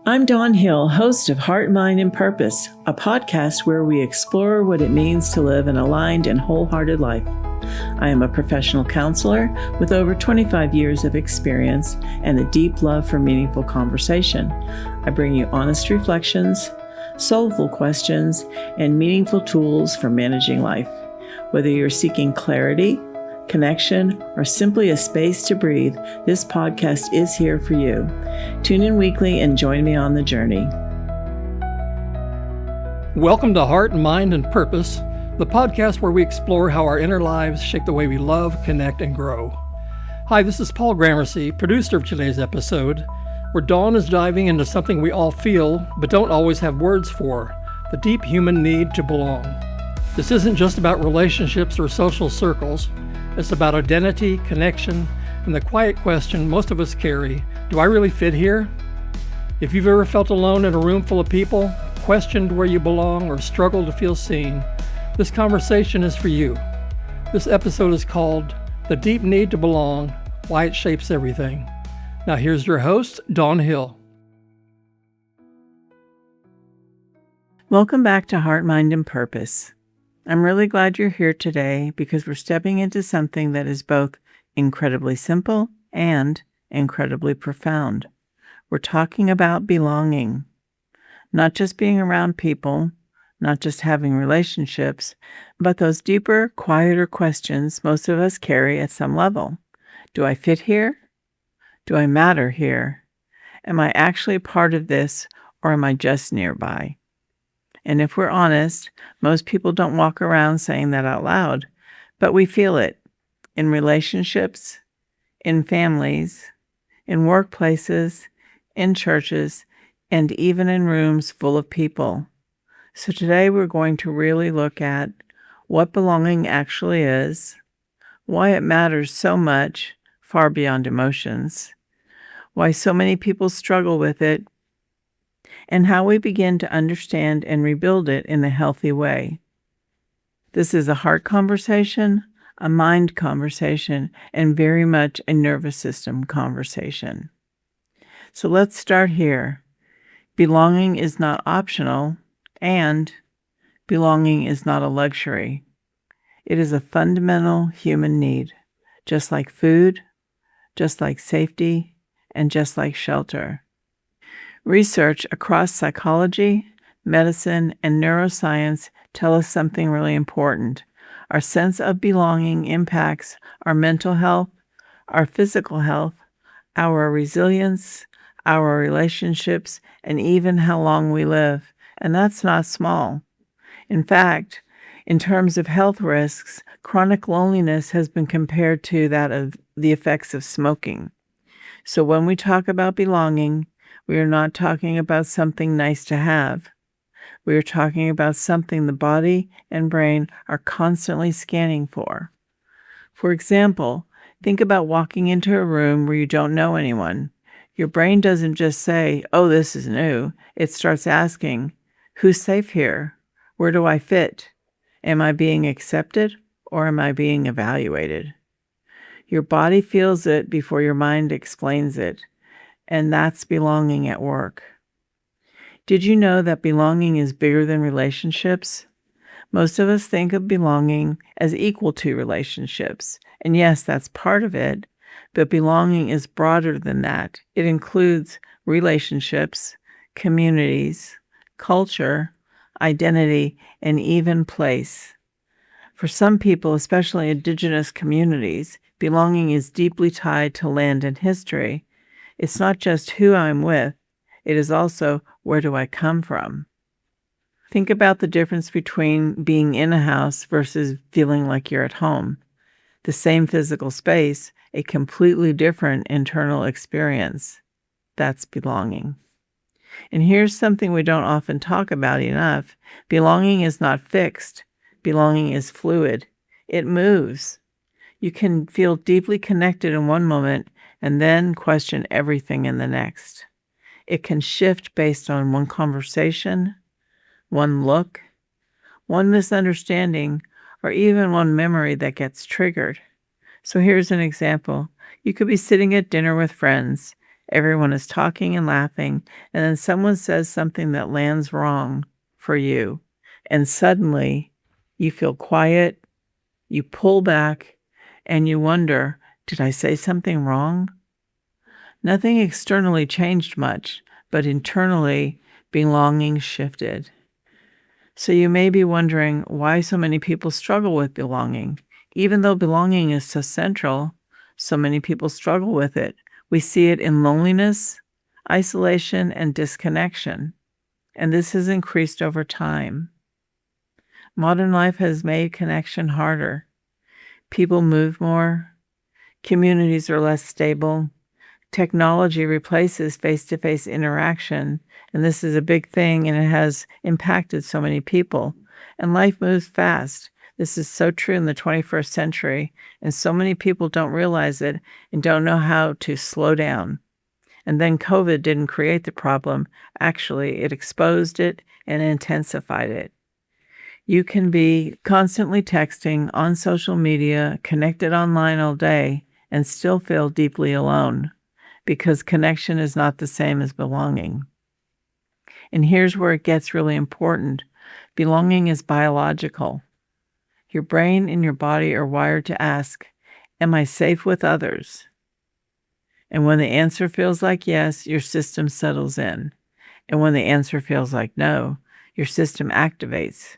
I'm Dawn Hill, host of Heart, Mind, and Purpose, a podcast where we explore what it means to live an aligned and wholehearted life. I am a professional counselor with over 25 years of experience and a deep love for meaningful conversation. I bring you honest reflections, soulful questions, and meaningful tools for managing life. Whether you're seeking clarity, connection, or simply a space to breathe, this podcast is here for you. Tune in weekly and join me on the journey. Welcome to Heart, Mind, and Purpose, the podcast where we explore how our inner lives shape the way we love, connect, and grow. Hi, this is Paul Gramercy, producer of today's episode, where Dawn is diving into something we all feel but don't always have words for, the deep human need to belong. This isn't just about relationships or social circles. It's about identity, connection, and the quiet question most of us carry, do I really fit here? If you've ever felt alone in a room full of people, questioned where you belong, or struggled to feel seen, this conversation is for you. This episode is called The Deep Need to Belong, Why It Shapes Everything. Now here's your host, Dawn Hill. Welcome back to Heart, Mind, and Purpose. I'm really glad you're here today because we're stepping into something that is both incredibly simple and incredibly profound. We're talking about belonging, not just being around people, not just having relationships, but those deeper, quieter questions most of us carry at some level. Do I fit here? Do I matter here? Am I actually part of this, or am I just nearby? And if we're honest, most people don't walk around saying that out loud, but we feel it in relationships, in families, in workplaces, in churches, and even in rooms full of people. So today we're going to really look at what belonging actually is, why it matters so much, far beyond emotions, why so many people struggle with it, and how we begin to understand and rebuild it in a healthy way. This is a heart conversation, a mind conversation, and very much a nervous system conversation. So let's start here. Belonging is not optional, and belonging is not a luxury. It is a fundamental human need, just like food, just like safety, and just like shelter. Research across psychology, medicine, and neuroscience tell us something really important. Our sense of belonging impacts our mental health, our physical health, our resilience, our relationships, and even how long we live. And that's not small. In fact, in terms of health risks, chronic loneliness has been compared to that of the effects of smoking. So when we talk about belonging, we are not talking about something nice to have. We are talking about something the body and brain are constantly scanning for. For example, think about walking into a room where you don't know anyone. Your brain doesn't just say, oh, this is new. It starts asking, who's safe here? Where do I fit? Am I being accepted or am I being evaluated? Your body feels it before your mind explains it. And that's belonging at work. Did you know that belonging is bigger than relationships? Most of us think of belonging as equal to relationships. And yes, that's part of it, but belonging is broader than that. It includes relationships, communities, culture, identity, and even place. For some people, especially indigenous communities, belonging is deeply tied to land and history. It's not just who I'm with, it is also where do I come from. Think about the difference between being in a house versus feeling like you're at home. The same physical space, a completely different internal experience. That's belonging. And here's something we don't often talk about enough. Belonging is not fixed. Belonging is fluid. It moves. You can feel deeply connected in one moment and then question everything in the next. It can shift based on one conversation, one look, one misunderstanding, or even one memory that gets triggered. So here's an example. You could be sitting at dinner with friends, Everyone is talking and laughing, and then someone says something that lands wrong for you, and suddenly you feel quiet, you pull back, and you wonder, did I say something wrong? Nothing externally changed much, but internally, belonging shifted. So you may be wondering why so many people struggle with belonging. Even though belonging is so central, so many people struggle with it. We see it in loneliness, isolation, and disconnection, and this has increased over time. Modern life has made connection harder. People move more, communities are less stable, technology replaces face-to-face interaction, and this is a big thing, and it has impacted so many people. And life moves fast. This is so true in the 21st century, and so many people don't realize it and don't know how to slow down. And then COVID didn't create the problem. Actually, it exposed it and intensified it. You can be constantly texting, on social media, connected online all day, and still feel deeply alone, because connection is not the same as belonging. And here's where it gets really important. Belonging is biological. Your brain and your body are wired to ask, am I safe with others? And when the answer feels like yes, your system settles in. And when the answer feels like no, your system activates.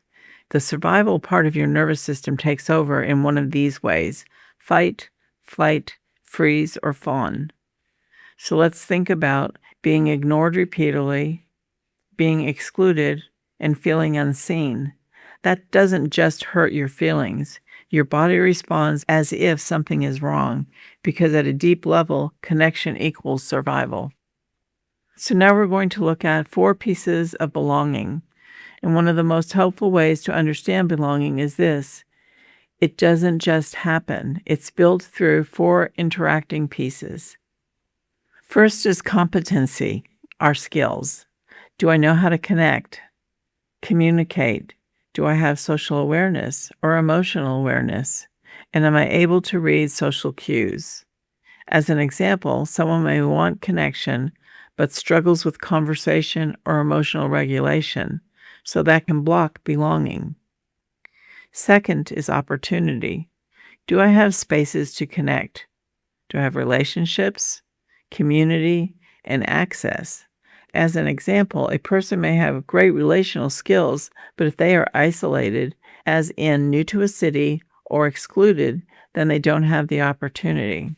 The survival part of your nervous system takes over in one of these ways: fight, flight, freeze, or fawn. So let's think about being ignored repeatedly, being excluded, and feeling unseen. That doesn't just hurt your feelings. Your body responds as if something is wrong, because at a deep level, connection equals survival. So now we're going to look at 4 pieces of belonging. And one of the most helpful ways to understand belonging is this: it doesn't just happen. It's built through 4 interacting pieces. First is competency, our skills. Do I know how to connect, communicate? Do I have social awareness or emotional awareness? And am I able to read social cues? As an example, someone may want connection, but struggles with conversation or emotional regulation, so that can block belonging. Second is opportunity. Do I have spaces to connect? Do I have relationships, community, and access? As an example, a person may have great relational skills, but if they are isolated, as in new to a city or excluded, then they don't have the opportunity.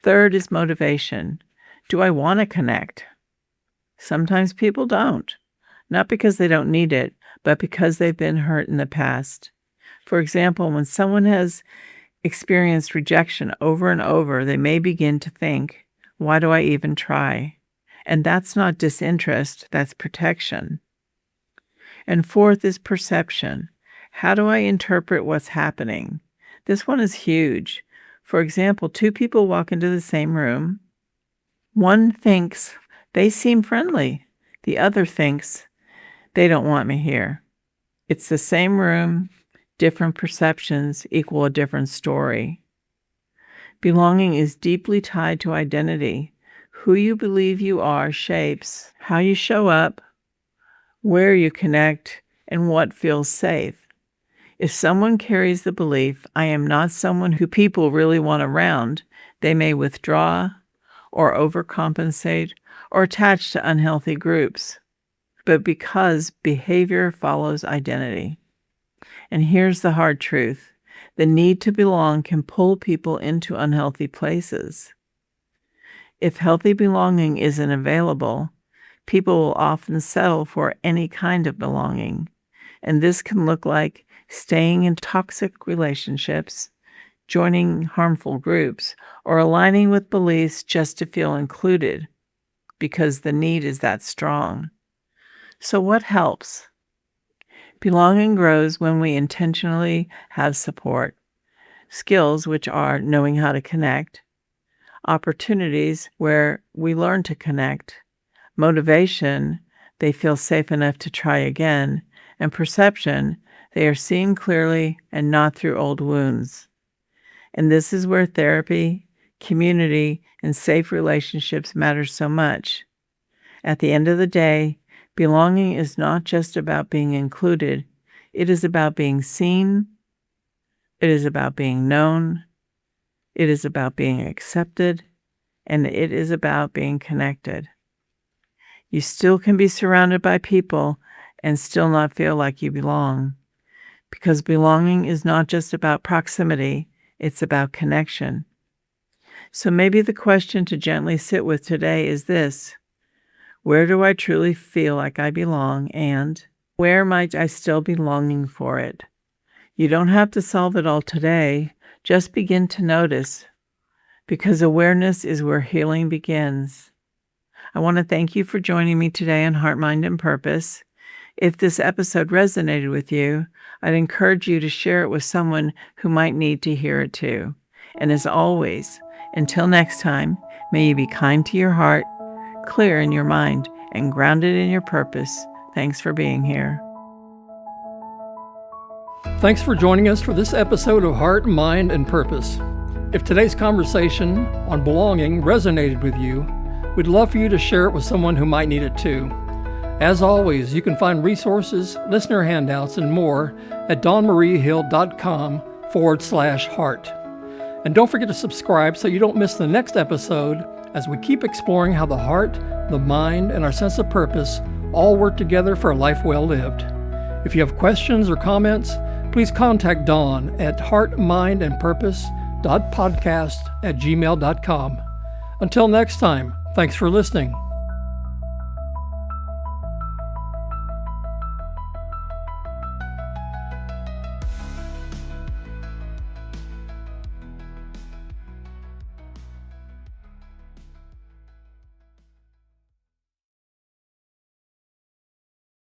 Third is motivation. Do I want to connect? Sometimes people don't, not because they don't need it, but because they've been hurt in the past. For example, when someone has experienced rejection over and over, they may begin to think, why do I even try? And that's not disinterest, that's protection. And fourth is perception. How do I interpret what's happening? This one is huge. For example, 2 people walk into the same room. One thinks they seem friendly. The other thinks they don't want me here. It's the same room, different perceptions equal a different story. Belonging is deeply tied to identity. Who you believe you are shapes how you show up, where you connect, and what feels safe. If someone carries the belief, I am not someone who people really want around, they may withdraw or overcompensate or attach to unhealthy groups. But because behavior follows identity. And here's the hard truth: the need to belong can pull people into unhealthy places. If healthy belonging isn't available, people will often settle for any kind of belonging. And this can look like staying in toxic relationships, joining harmful groups, or aligning with beliefs just to feel included, because the need is that strong. So what helps? Belonging grows when we intentionally have support. Skills, which are knowing how to connect, opportunities where we learn to connect, motivation, they feel safe enough to try again, and perception, they are seeing clearly and not through old wounds. And this is where therapy, community, and safe relationships matter so much. At the end of the day, belonging is not just about being included. It is about being seen. It is about being known. It is about being accepted. And it is about being connected. You still can be surrounded by people and still not feel like you belong. Because belonging is not just about proximity, it's about connection. So maybe the question to gently sit with today is this: where do I truly feel like I belong, and where might I still be longing for it? You don't have to solve it all today. Just begin to notice, because awareness is where healing begins. I want to thank you for joining me today on Heart, Mind, and Purpose. If this episode resonated with you, I'd encourage you to share it with someone who might need to hear it too. And as always, until next time, may you be kind to your heart, clear in your mind, and grounded in your purpose. Thanks for being here. Thanks for joining us for this episode of Heart, Mind, and Purpose. If today's conversation on belonging resonated with you, we'd love for you to share it with someone who might need it too. As always, you can find resources, listener handouts, and more at dawnmariehill.com/heart. And don't forget to subscribe so you don't miss the next episode as we keep exploring how the heart, the mind, and our sense of purpose all work together for a life well lived. If you have questions or comments, please contact Dawn at heartmindandpurpose.podcast@gmail.com. Until next time, thanks for listening.